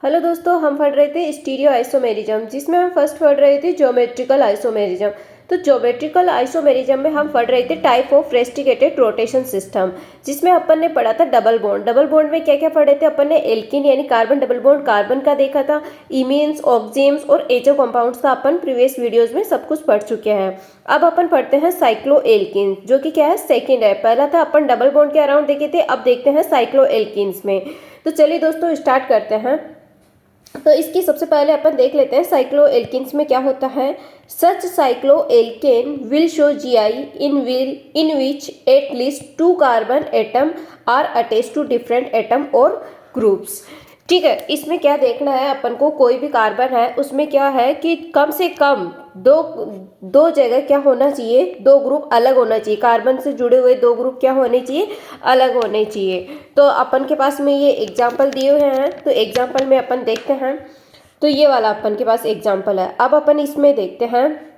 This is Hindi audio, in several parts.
हेलो दोस्तों, हम पढ़ रहे थे स्टीरियो आइसोमेरिज्म, जिसमें हम फर्स्ट पढ़ रहे थे ज्योमेट्रिकल आइसोमेरिज्म। तो ज्योमेट्रिकल आइसोमेरिज्म में हम पढ़ रहे थे type of rusticated rotation system, जिसमें अपन ने पढ़ा था डबल बॉन्ड। डबल बॉन्ड में क्या क्या पढ़े थे अपन ने? एल्किन यानी कार्बन डबल बॉन्ड कार्बन का देखा था, इमीन्स, ऑक्सीम्स और एचो कंपाउंड्स का अपन प्रीवियस वीडियोज में सब कुछ पढ़ चुके हैं। अब अपन पढ़ते हैं साइक्लो एल्किन, जो कि क्या है, सेकेंड है। पहला था अपन डबल बॉन्ड के अराउंड देखे थे, अब देखते हैं साइक्लो एल्किन्स में। तो चलिए दोस्तों स्टार्ट करते हैं। तो इसकी सबसे पहले अपन देख लेते हैं साइक्लो एल्किन्स में क्या होता है। Such cycloalkane will show GI in which at least 2 carbon atom are attached to different atom और ग्रुप्स। ठीक है, इसमें क्या देखना है अपन को, कोई भी कार्बन है उसमें क्या है कि कम से कम दो जगह क्या होना चाहिए, 2 ग्रुप अलग होना चाहिए। कार्बन से जुड़े हुए 2 ग्रुप क्या होने चाहिए, अलग होने चाहिए। तो अपन के पास में ये एग्जाम्पल दिए हुए हैं, तो एग्जाम्पल में अपन देखते हैं। तो ये वाला अपन के पास एग्जाम्पल है। अब अपन इसमें देखते हैं,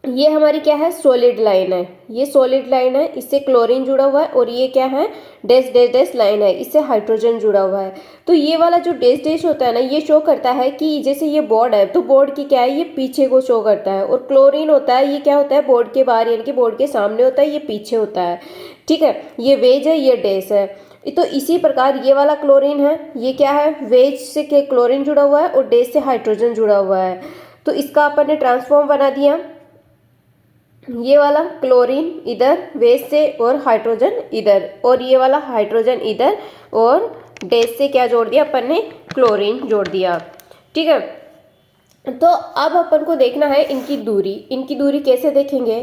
ये हमारी क्या है, सॉलिड लाइन है। ये सॉलिड लाइन है, इससे क्लोरीन जुड़ा हुआ है, और ये क्या है, डैश डैश डैश लाइन है, इससे हाइड्रोजन जुड़ा हुआ है। तो ये वाला जो डैश डैश होता है ना, ये शो करता है कि जैसे ये बोर्ड है, तो बोर्ड की क्या है, ये पीछे को शो करता है। और क्लोरीन होता है, ये क्या होता है, बोर्ड के बाहर यानी कि बोर्ड के सामने होता है, ये पीछे होता है। ठीक है, ये वेज है, ये डैश है। तो इसी प्रकार ये वाला क्लोरीन है, ये क्या है, वेज से क्लोरीन जुड़ा हुआ है और डैश से हाइड्रोजन जुड़ा हुआ है। तो इसका अपन ने ट्रांसफॉर्म बना दिया। ये वाला क्लोरीन इधर वेज से और हाइड्रोजन इधर, और ये वाला हाइड्रोजन इधर, और डैश से क्या जोड़ दिया अपन ने, क्लोरीन जोड़ दिया। ठीक है, तो अब अपन को देखना है इनकी दूरी कैसे देखेंगे।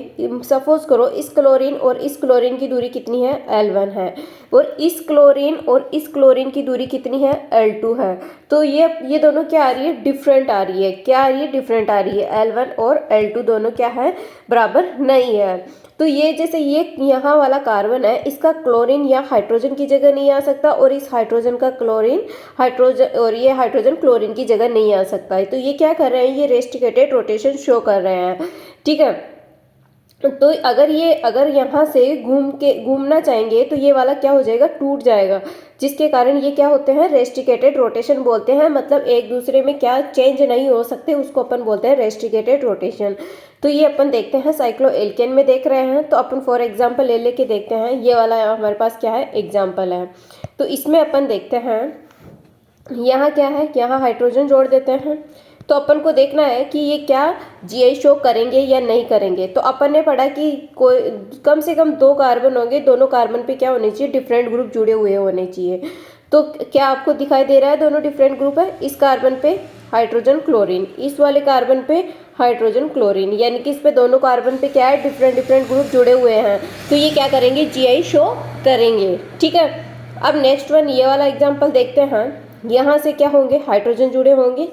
सपोज करो इस क्लोरीन और इस क्लोरीन की दूरी कितनी है, L1 है, और इस क्लोरीन और इस क्लोरीन की दूरी कितनी है, L2 है। तो ये दोनों क्या आ रही है, डिफरेंट आ रही है। क्या आ रही है, डिफरेंट आ रही है। L1 और L2 दोनों क्या है, बराबर नहीं है। तो ये जैसे ये यहाँ वाला कार्बन है, इसका क्लोरीन या हाइड्रोजन की जगह नहीं आ सकता, और इस हाइड्रोजन का क्लोरीन हाइड्रोजन, और ये हाइड्रोजन क्लोरीन की जगह नहीं आ सकता है। तो ये क्या कर रहे हैं, ये रेस्टिकेटेड रोटेशन शो कर रहे हैं। ठीक है, तो अगर यहाँ से घूमना चाहेंगे तो ये वाला क्या हो जाएगा, टूट जाएगा, जिसके कारण ये क्या होते हैं, रेस्टिकेटेड रोटेशन बोलते हैं। मतलब एक दूसरे में क्या चेंज नहीं हो सकते, उसको अपन बोलते हैं रेस्टिकेटेड रोटेशन। तो ये अपन देखते हैं साइक्लो एल्केन में देख रहे हैं, तो अपन फॉर एग्जांपल ले लेके देखते हैं। ये वाला हमारे पास क्या है, एग्जांपल है। तो इसमें अपन देखते हैं, यहाँ क्या है, यहाँ हाइड्रोजन जोड़ देते हैं। तो अपन को देखना है कि ये क्या जीआई शो करेंगे या नहीं करेंगे। तो अपन ने पढ़ा कि कोई कम से कम 2 कार्बन होंगे, दोनों कार्बन पे क्या होने चाहिए, डिफरेंट ग्रुप जुड़े हुए होने चाहिए। तो क्या आपको दिखाई दे रहा है, दोनों डिफरेंट ग्रुप है। इस कार्बन पे हाइड्रोजन क्लोरीन, इस वाले कार्बन पे हाइड्रोजन क्लोरीन, यानी कि इस पे दोनों कार्बन पे क्या है, डिफरेंट डिफरेंट ग्रुप जुड़े हुए हैं। तो ये क्या करेंगे, जीआई शो करेंगे। ठीक है, अब नेक्स्ट वन, ये वाला एग्जाम्पल देखते हैं। यहाँ से क्या होंगे, हाइड्रोजन जुड़े होंगे।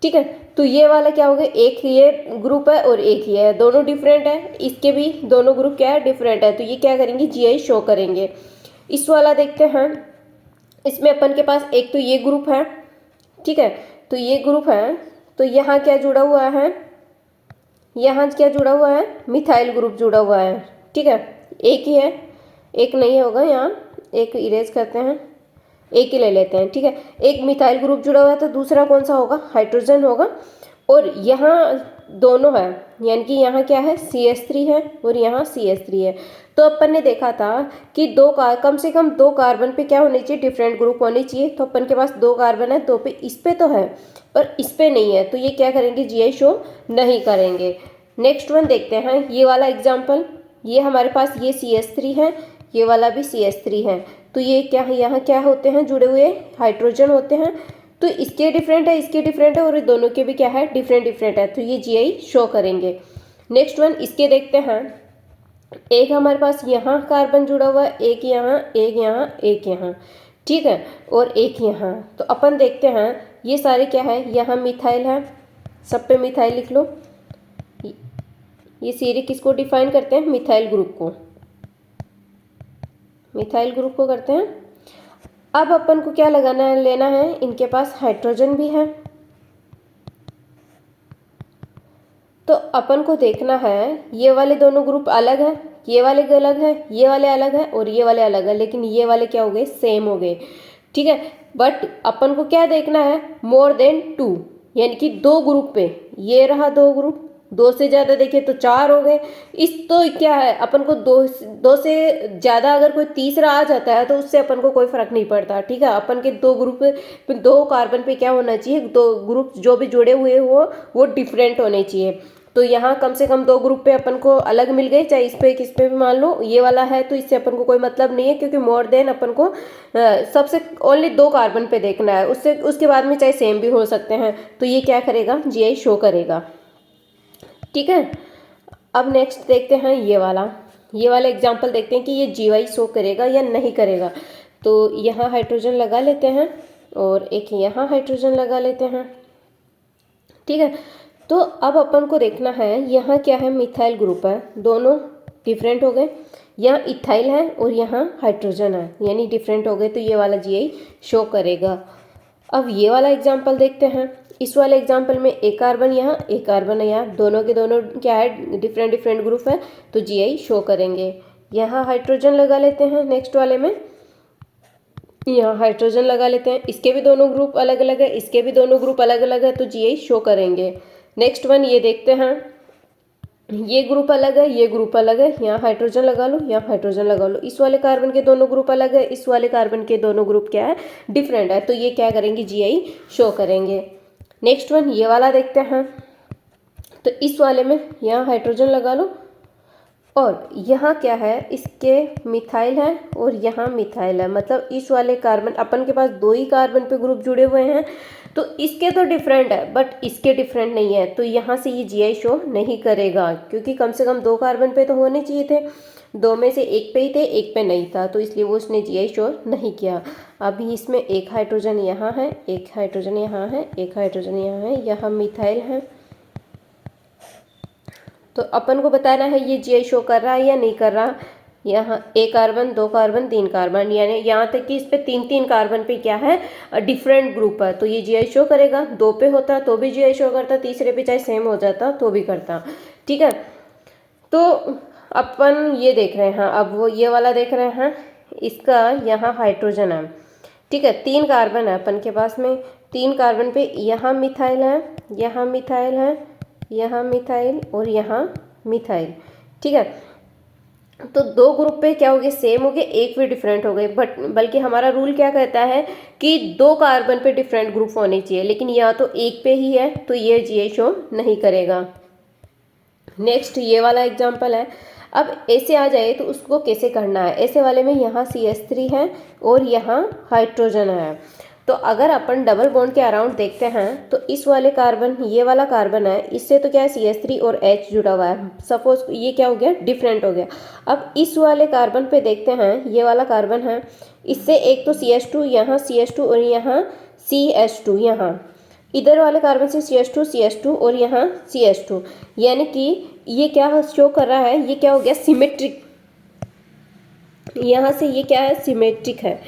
ठीक है, तो ये वाला क्या होगा, एक ये ग्रुप है और एक ये है, दोनों डिफरेंट है। इसके भी दोनों ग्रुप क्या है, डिफरेंट है। तो ये क्या करेंगे, जीआई शो करेंगे। इस वाला देखते हैं, इसमें अपन के पास एक तो ये ग्रुप है। ठीक है, तो ये ग्रुप है, तो यहाँ क्या जुड़ा हुआ है, यहाँ क्या जुड़ा हुआ है, मिथाइल ग्रुप जुड़ा हुआ है। ठीक है, एक ही है, एक नहीं होगा, यहाँ एक इरेज करते हैं, एक ही ले लेते हैं। ठीक है, एक मिथाइल ग्रुप जुड़ा हुआ है, तो दूसरा कौन सा होगा, हाइड्रोजन होगा। और यहाँ दोनों है, यानी कि यहाँ क्या है, CH3 है और यहाँ CH3 है। तो अपन ने देखा था कि कम से कम 2 कार्बन पे क्या होने चाहिए, डिफरेंट ग्रुप होने चाहिए। तो अपन के पास 2 कार्बन है, 2 पे इस पे तो है पर इस पे नहीं है, तो ये क्या करेंगे, जीआई शो नहीं करेंगे। नेक्स्ट वन देखते हैं, ये वाला एग्जाम्पल। ये हमारे पास ये CH3 है, ये वाला भी CH3 है। तो ये क्या है, यहाँ क्या होते हैं, जुड़े हुए हाइड्रोजन होते हैं। तो इसके डिफरेंट है, इसके डिफरेंट है, और दोनों के भी क्या है, डिफरेंट डिफरेंट है। तो ये जीआई शो करेंगे। नेक्स्ट वन इसके देखते हैं। एक हमारे पास यहाँ कार्बन जुड़ा हुआ है, एक यहाँ, एक यहाँ, एक यहाँ। ठीक है, और एक यहाँ। तो अपन देखते हैं, ये सारे क्या है, यहाँ मिथाइल है, सब पे मिथाइल लिख लो। ये सीरी किसको डिफाइन करते हैं, मिथाइल ग्रुप को, मिथाइल ग्रुप को करते हैं। अब अपन को क्या लगाना है, लेना है, इनके पास हाइड्रोजन भी है। तो अपन को देखना है, ये वाले दोनों ग्रुप अलग है, ये वाले अलग है, ये वाले अलग है, और ये वाले अलग है, लेकिन ये वाले क्या हो गए, सेम हो गए। ठीक है। बट अपन को क्या देखना है, मोर देन 2, यानी कि 2 ग्रुप पे, ये रहा 2 ग्रुप, 2 से ज़्यादा देखे तो 4 हो गए। इस तो क्या है, अपन को 2 से ज़्यादा अगर कोई तीसरा आ जाता है तो उससे अपन को कोई फर्क नहीं पड़ता, ठीक है। अपन के 2 ग्रुप, 2 कार्बन पे क्या होना चाहिए, 2 ग्रुप जो भी जुड़े हुए हो वो डिफरेंट होने चाहिए। तो यहाँ कम से कम 2 ग्रुप पे अपन को अलग मिल गए, चाहे इस पे किस पे भी मान लो ये वाला है, तो इससे अपन को कोई मतलब नहीं है, क्योंकि मोर देन अपन को सबसे ओनली 2 कार्बन पे देखना है, उससे उसके बाद में चाहे सेम भी हो सकते हैं। तो ये क्या करेगा, जीआई शो करेगा, ठीक है। अब नेक्स्ट देखते हैं ये वाला एग्जाम्पल देखते हैं कि ये जीआई शो करेगा या नहीं करेगा। तो यहाँ हाइड्रोजन लगा लेते हैं और एक यहाँ हाइड्रोजन लगा लेते हैं, ठीक है। तो अब अपन को देखना है यहाँ क्या है, मिथाइल ग्रुप है, दोनों डिफरेंट हो गए। यहाँ इथाइल है और यहाँ हाइड्रोजन है, यानी डिफरेंट हो गए, तो ये वाला जीआई शो करेगा। अब ये वाला एग्जाम्पल देखते हैं। इस वाले एग्जाम्पल में एक कार्बन यहाँ, एक कार्बन है यहाँ, दोनों के दोनों क्या है, डिफरेंट डिफरेंट ग्रुप है, तो जीआई शो करेंगे। यहाँ हाइड्रोजन लगा लेते हैं, नेक्स्ट वाले में यहाँ हाइड्रोजन लगा लेते हैं, इसके भी दोनों ग्रुप अलग अलग है, इसके भी दोनों ग्रुप अलग अलग है, तो जीआई शो करेंगे। नेक्स्ट वन ये देखते हैं, ये ग्रुप अलग है, ये ग्रुप अलग है, यहाँ हाइड्रोजन लगा लो, यहाँ हाइड्रोजन लगा लो, इस वाले कार्बन के दोनों ग्रुप अलग है, इस वाले कार्बन के दोनों ग्रुप क्या है, डिफरेंट है, तो ये क्या करेंगे, जीआई शो करेंगे। नेक्स्ट वन ये वाला देखते हैं। तो इस वाले में यहाँ हाइड्रोजन लगा लो और यहाँ क्या है, इसके मिथाइल है और यहाँ मिथाइल है, मतलब इस वाले कार्बन, अपन के पास 2 ही कार्बन पे ग्रुप जुड़े हुए हैं, तो इसके तो डिफरेंट है बट इसके डिफरेंट नहीं है, तो यहाँ से ये जीआई शो नहीं करेगा, क्योंकि कम से कम 2 कार्बन पे तो होने चाहिए थे, 2 में से एक पे ही थे, एक पे नहीं था, तो इसलिए वो उसने जीआई शो नहीं किया। अभी इसमें एक हाइड्रोजन यहाँ है, एक हाइड्रोजन यहाँ है, एक हाइड्रोजन यहाँ है, यहाँ मिथाइल है, तो अपन को बताना है ये जीआई शो कर रहा है या नहीं कर रहा। यहाँ 1 कार्बन, 2 कार्बन, 3 कार्बन, यानी यहाँ तक कि इस पे 3 कार्बन पे क्या है, डिफरेंट ग्रुप है, तो ये जीआई शो करेगा। 2 पे होता तो भी जीआई शो करता, तीसरे पे चाहे सेम हो जाता तो भी करता, ठीक है। तो अपन ये देख रहे हैं, अब वो ये वाला देख रहे हैं, इसका यहाँ हाइड्रोजन है, ठीक है, 3 कार्बन है अपन के पास में, 3 कार्बन पे यहाँ मिथाइल है, यहाँ मिथाइल है, यहाँ मिथाइल और यहाँ मिथाइल, ठीक है। तो 2 ग्रुप पे क्या हो गए, सेम हो गए, एक भी डिफरेंट हो गए, बट बल्कि हमारा रूल क्या कहता है कि 2 कार्बन पे डिफरेंट ग्रुप होने चाहिए, लेकिन यहाँ तो एक पे ही है, तो ये जीआई शो नहीं करेगा। नेक्स्ट ये वाला एग्जाम्पल है। अब ऐसे आ जाए तो उसको कैसे करना है, ऐसे वाले में यहाँ CH3 है और यहाँ हाइड्रोजन है, तो अगर अपन डबल बॉन्ड के अराउंड देखते हैं तो इस वाले कार्बन, ये वाला कार्बन है, इससे तो क्या है CH3 और H जुड़ा हुआ है, सपोज ये क्या हो गया, डिफरेंट हो गया। अब इस वाले कार्बन पे देखते हैं, ये वाला कार्बन है, इससे एक तो CH2, यहाँ CH2 और यहाँ CH2, यहाँ इधर वाले कार्बन से CH2 और यहाँ CH2, यानी कि ये क्या शो कर रहा है, ये क्या हो गया, सिमेट्रिक, यहाँ से ये क्या है, सिमेट्रिक है,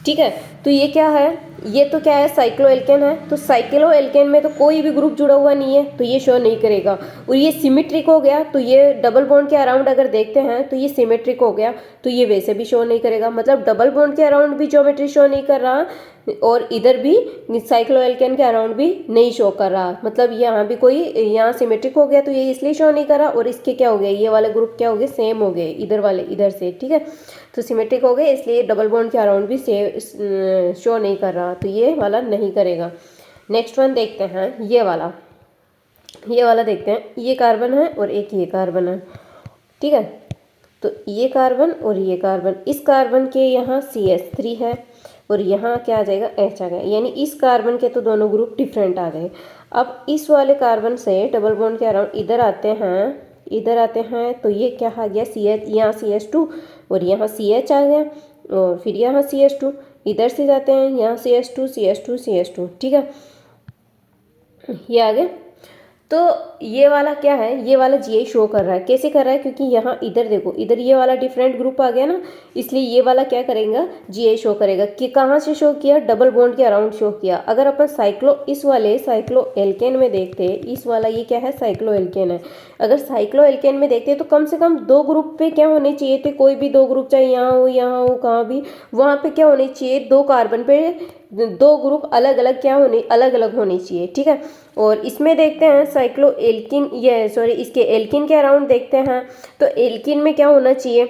ठीक है। तो ये क्या है, ये तो क्या है, साइक्लोएल्केन है, तो साइक्लोएल्केन में तो कोई भी ग्रुप जुड़ा हुआ नहीं है, तो ये शो नहीं करेगा। और ये सिमेट्रिक हो गया, तो ये डबल बॉन्ड के अराउंड अगर देखते हैं तो ये सिमेट्रिक हो गया, तो ये वैसे भी शो नहीं करेगा, मतलब डबल बॉन्ड के अराउंड भी ज्योमेट्री शो नहीं कर रहा और इधर भी साइक्लोएल्केन के अराउंड भी नहीं शो कर रहा, मतलब यहाँ भी कोई, यहाँ सिमेट्रिक हो गया तो ये इसलिए शो नहीं कर रहा, और इसके क्या हो गया, ये वाले ग्रुप क्या हो गए, सेम हो गए, इधर वाले इधर से, ठीक है। तो सिमेट्रिक हो गए, इसलिए डबल बॉन्ड के अराउंड भी शो नहीं कर रहा, तो ये वाला नहीं करेगा। नेक्स्ट वन देखते हैं, ये वाला देखते हैं, ये कार्बन है और एक ये कार्बन है, ठीक है। तो ये कार्बन और ये कार्बन, इस कार्बन के यहाँ CH3 है और यहाँ क्या आ जाएगा, H आ गया, यानी इस कार्बन के तो दोनों ग्रुप डिफरेंट आ गए। अब इस वाले कार्बन से डबल बॉन्ड के अराउंड इधर आते हैं, तो ये क्या आ गया, CH, यहाँ CH2 और यहाँ CH आ गया, और फिर यहाँ CH2, इधर से जाते हैं, यहाँ CH2, ठीक है, ये आ गया। तो ये वाला क्या है, ये वाला GI शो कर रहा है। कैसे कर रहा है, क्योंकि यहाँ इधर देखो, इधर ये वाला डिफरेंट ग्रुप आ गया ना, इसलिए ये वाला क्या करेगा, GI शो करेगा। कि कहाँ से शो किया, डबल बॉन्ड के अराउंड शो किया। अगर अपन इस वाले साइक्लो एल्केन में देखते, इस वाला ये क्या है, साइक्लो एल्केन है। अगर साइक्लो एल्केन में देखते तो कम से कम 2 ग्रुप पे क्या होने चाहिए थे, कोई भी 2 ग्रुप, चाहे यहाँ हो कहाँ भी, वहाँ पे क्या होने चाहिए, 2 कार्बन पे 2 ग्रुप अलग अलग होने चाहिए, ठीक है। और इसमें देखते हैं साइक्लो एल्किन, इसके एल्किन के अराउंड देखते हैं। तो एल्किन में क्या होना चाहिए,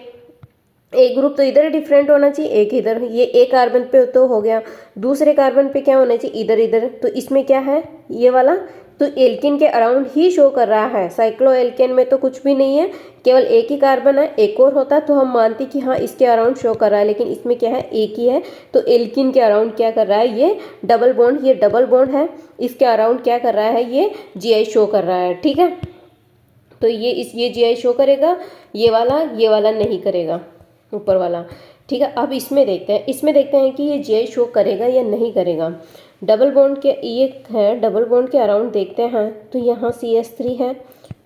एक ग्रुप तो इधर डिफरेंट होना चाहिए, एक इधर, ये एक कार्बन पे तो हो गया, दूसरे कार्बन पे क्या होना चाहिए, इधर इधर। तो इसमें क्या है, ये वाला तो एल्किन के अराउंड ही शो कर रहा है। साइक्लो एल्केन में तो कुछ भी नहीं है, केवल एक ही कार्बन है। एक और होता तो हम मानते कि हाँ इसके अराउंड शो कर रहा है, लेकिन इसमें क्या है, एक ही है। तो एल्किन के अराउंड क्या कर रहा है, ये डबल बॉन्ड है, इसके अराउंड क्या कर रहा है, ये GI शो कर रहा है, ठीक है। तो ये GI शो करेगा, ये वाला नहीं करेगा, ऊपर वाला, ठीक है। अब इसमें देखते हैं कि ये GI शो करेगा या नहीं करेगा। डबल बॉन्ड के ये है, डबल बॉन्ड के अराउंड देखते हैं तो यहाँ CH3 है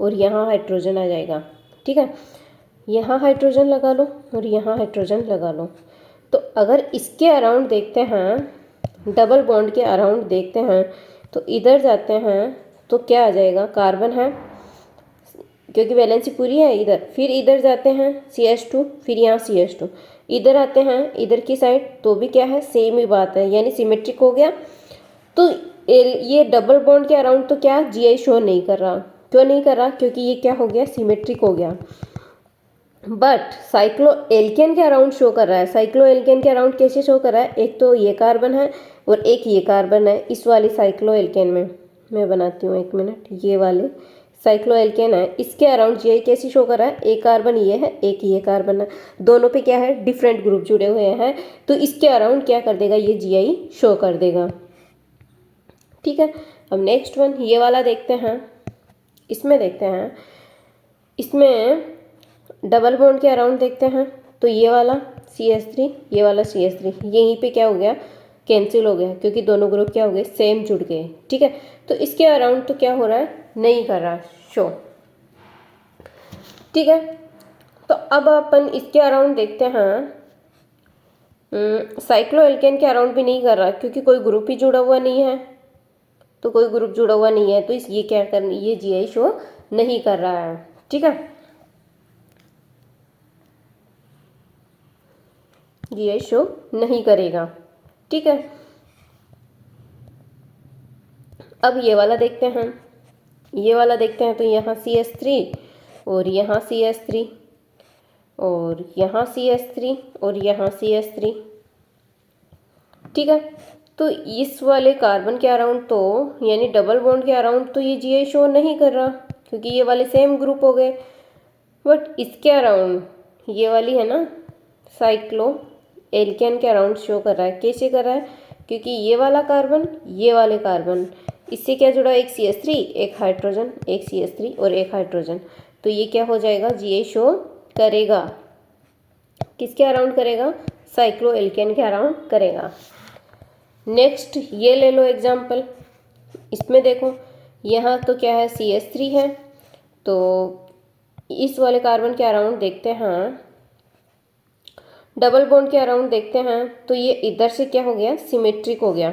और यहाँ हाइड्रोजन आ जाएगा, ठीक है। यहाँ हाइड्रोजन लगा लो और यहाँ हाइड्रोजन लगा लो। तो अगर इसके अराउंड देखते हैं, डबल बॉन्ड के अराउंड देखते हैं, तो इधर जाते हैं तो क्या आ जाएगा, कार्बन है, क्योंकि वैलेंसी पूरी है इधर। फिर इधर जाते हैं CH2, फिर यहाँ CH2, इधर आते हैं इधर की साइड, तो भी क्या है, सेम ही बात है, यानी सिमेट्रिक हो गया। तो ये डबल बॉन्ड के अराउंड तो क्या GI शो नहीं कर रहा, क्यों नहीं कर रहा, क्योंकि ये क्या हो गया, सिमेट्रिक हो गया। बट साइक्लो एल्केन के अराउंड शो कर रहा है। साइक्लो एल्केन के अराउंड कैसे शो कर रहा है, एक तो ये कार्बन है और एक ये कार्बन है। इस वाली साइक्लो एल्केन में मैं बनाती हूँ, 1 मिनट, ये वाले साइक्लो एल्केन है, इसके अराउंड GI कैसे शो कर रहा है, एक कार्बन ये है, एक ये कार्बन है, दोनों पे क्या है, डिफरेंट ग्रुप जुड़े हुए हैं। तो इसके अराउंड क्या कर देगा, ये GI शो कर देगा, ठीक है। अब नेक्स्ट वन, ये वाला देखते हैं। इसमें देखते हैं, इसमें डबल बॉन्ड के अराउंड देखते हैं। तो ये वाला CH3, ये वाला CH3, यहीं पे क्या हो गया, कैंसिल हो गया, क्योंकि दोनों ग्रुप क्या हो गए, सेम जुड़ गए, ठीक है। तो इसके अराउंड तो क्या हो रहा है, नहीं कर रहा शो, ठीक है। तो अब अपन इसके अराउंड देखते हैं, साइक्लो एल्केन के अराउंड भी नहीं कर रहा, क्योंकि कोई ग्रुप ही जुड़ा हुआ नहीं है। तो कोई ग्रुप जुड़ा हुआ नहीं है, तो ये क्या कर, ये GI शो नहीं कर रहा है, ठीक है, GI शो नहीं करेगा, ठीक है। अब ये वाला देखते हैं, तो यहाँ CH3 और यहाँ CH3 और यहाँ CH3 और यहाँ CH3, ठीक है। तो इस वाले कार्बन के अराउंड तो, यानी डबल बॉन्ड के अराउंड तो ये GI शो नहीं कर रहा, क्योंकि ये वाले सेम ग्रुप हो गए। बट इसके अराउंड, ये वाली है ना साइक्लो एल्केन के अराउंड शो कर रहा है। कैसे कर रहा है, क्योंकि ये वाला कार्बन, ये वाले कार्बन, इससे क्या जुड़ा, एक CH3, एक हाइड्रोजन, एक CH3 और एक हाइड्रोजन। तो ये क्या हो जाएगा, GI शो करेगा। किसके अराउंड करेगा, साइक्लो एल्केन के अराउंड करेगा। नेक्स्ट ये ले लो एग्जाम्पल, इसमें देखो, यहाँ तो क्या है, CH3 है, तो इस वाले कार्बन के अराउंड देखते हैं, डबल बॉन्ड के अराउंड देखते हैं, तो ये इधर से क्या हो गया, सिमेट्रिक हो गया।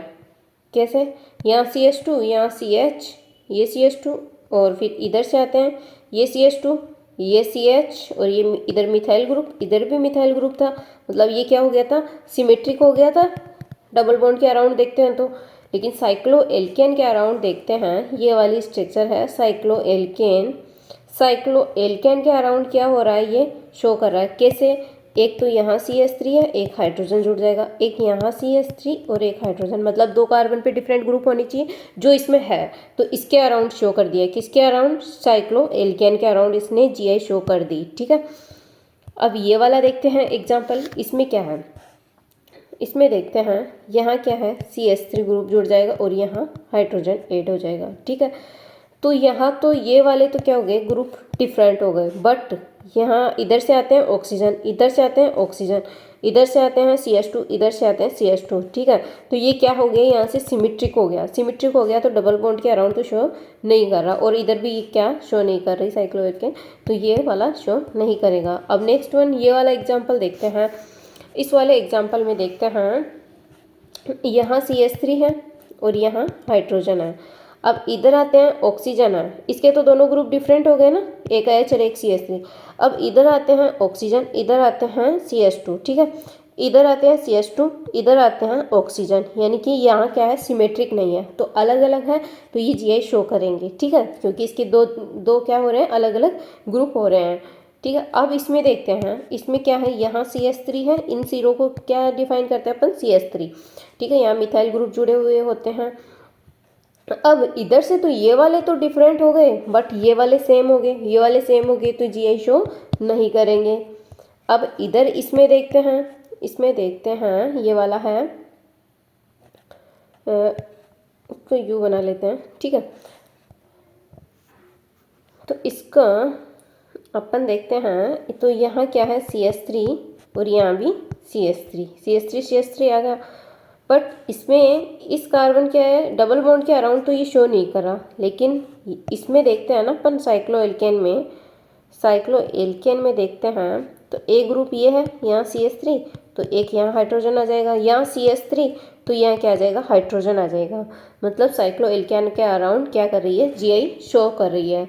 कैसे, यहाँ CH2, यहाँ CH, ये CH2, और फिर इधर से आते हैं, ये CH2, ये CH, और ये इधर मिथाइल ग्रुप, इधर भी मिथाइल ग्रुप था, मतलब ये क्या हो गया था, सिमेट्रिक हो गया था। डबल बॉन्ड के अराउंड देखते हैं तो, लेकिन साइक्लो एल्केन के अराउंड देखते हैं, ये वाली स्ट्रक्चर है साइक्लो एल्केन। साइक्लो एल्केन के अराउंड क्या हो रहा है, ये शो कर रहा है। कैसे, एक तो यहाँ CH3 है, एक हाइड्रोजन जुड़ जाएगा, एक यहाँ CH3 और एक हाइड्रोजन, मतलब 2 कार्बन पे डिफरेंट ग्रुप होनी चाहिए, जो इसमें है। तो इसके अराउंड शो कर दिया, किसके अराउंड, साइक्लो एल्केन के अराउंड इसने GI शो कर दी, ठीक है। अब ये वाला देखते हैं एग्जाम्पल, इसमें क्या है, इसमें देखते हैं, यहाँ क्या है, CH3 ग्रुप जुड़ जाएगा और यहाँ हाइड्रोजन ऐड हो जाएगा, ठीक है। तो यहाँ तो ये वाले तो क्या हो गए, ग्रुप डिफरेंट हो गए, बट यहाँ इधर से आते हैं ऑक्सीजन, इधर से आते हैं ऑक्सीजन, इधर से आते हैं CH2, इधर से आते हैं CH2, ठीक है। तो ये क्या हो गया, यहाँ से सिमेट्रिक हो गया, सिमेट्रिक हो गया तो डबल बॉन्ड के अराउंड तो शो नहीं कर रहा, और इधर भी क्या शो नहीं कर रही साइक्लोएल्केन, तो ये वाला शो नहीं करेगा। अब नेक्स्ट वन, ये वाला एग्जाम्पल देखते हैं। इस वाले एग्जाम्पल में देखते हैं, यहाँ CH3 है और यहाँ हाइड्रोजन है। अब इधर आते हैं ऑक्सीजन है, इसके तो दोनों ग्रुप डिफरेंट हो गए ना, एक OH और एक CH3। अब इधर आते हैं ऑक्सीजन, इधर आते हैं CH2, ठीक है। इधर आते हैं CH2, इधर आते हैं ऑक्सीजन, यानी कि यहाँ क्या है, सिमेट्रिक नहीं है, तो अलग अलग है, तो ये GI शो करेंगे, ठीक है, क्योंकि इसके दो दो क्या हो रहे हैं, अलग अलग ग्रुप हो रहे हैं, ठीक है। अब इसमें देखते हैं, इसमें क्या है, यहाँ CH3 है, इन सीरो को क्या डिफाइन करते हैं अपन, CH3, ठीक है। यहाँ मिथाइल ग्रुप जुड़े हुए होते हैं। अब इधर से तो ये वाले तो डिफरेंट हो गए, बट ये वाले सेम हो गए, ये वाले सेम हो गए, तो GI शो नहीं करेंगे। अब इधर इसमें देखते हैं, इसमें देखते हैं, ये वाला है, इसको U बना लेते हैं, ठीक है। तो इसका अपन देखते हैं, तो यहाँ क्या है, CH3 और यहाँ भी CH3 आ गया, बट इसमें इस कार्बन क्या है, डबल बॉन्ड के अराउंड तो ये शो नहीं कर रहा, लेकिन इसमें देखते हैं ना अपन साइक्लोएल्केन में देखते हैं, तो एक ग्रुप ये है, यहाँ CH3, तो एक यहाँ हाइड्रोजन आ जाएगा, यहाँ CH3, तो यहाँ क्या आ जाएगा, हाइड्रोजन आ जाएगा, मतलब साइक्लोएल्केन के अराउंड क्या कर रही है, GI शो कर रही है।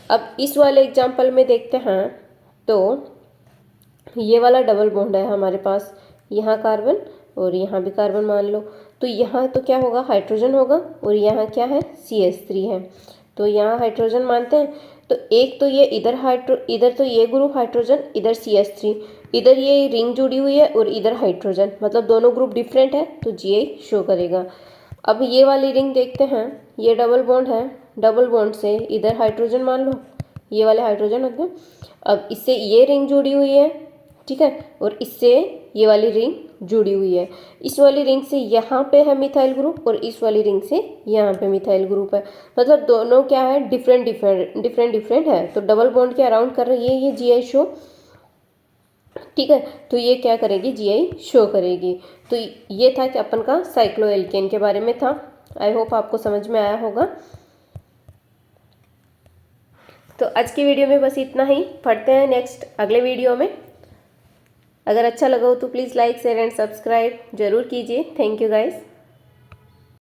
अब इस वाले एग्जाम्पल में देखते हैं, तो ये वाला डबल बॉन्ड है हमारे पास, यहाँ कार्बन और यहाँ भी कार्बन मान लो, तो यहाँ तो क्या होगा, हाइड्रोजन होगा, और यहाँ क्या है, CH3 है, तो यहाँ हाइड्रोजन मानते हैं। तो एक तो ये इधर तो ये ग्रुप हाइड्रोजन, इधर CH3, इधर ये रिंग जुड़ी हुई है, और इधर हाइड्रोजन, मतलब दोनों ग्रुप डिफरेंट है, तो GI शो करेगा। अब ये वाली रिंग देखते हैं, ये डबल बॉन्ड है, डबल बॉन्ड से इधर हाइड्रोजन मान लो, ये वाले हाइड्रोजन होते हैं। अब इससे ये रिंग जुड़ी हुई है, ठीक है, और इससे ये वाली रिंग जुड़ी हुई है, इस वाली रिंग से यहाँ पे है मिथाइल ग्रुप, और इस वाली रिंग से यहाँ पे मिथाइल ग्रुप है, मतलब दोनों क्या है, डिफरेंट है, तो डबल बॉन्ड के अराउंड कर रही है ये GI शो, ठीक है। तो ये क्या करेगी, GI शो करेगी। तो ये था कि अपन का साइक्लोएल्केन के बारे में था। आई होप आपको समझ में आया होगा। तो आज की वीडियो में बस इतना ही, पढ़ते हैं नेक्स्ट अगले वीडियो में। अगर अच्छा लगा हो तो please like share and subscribe जरूर कीजिए। Thank you guys.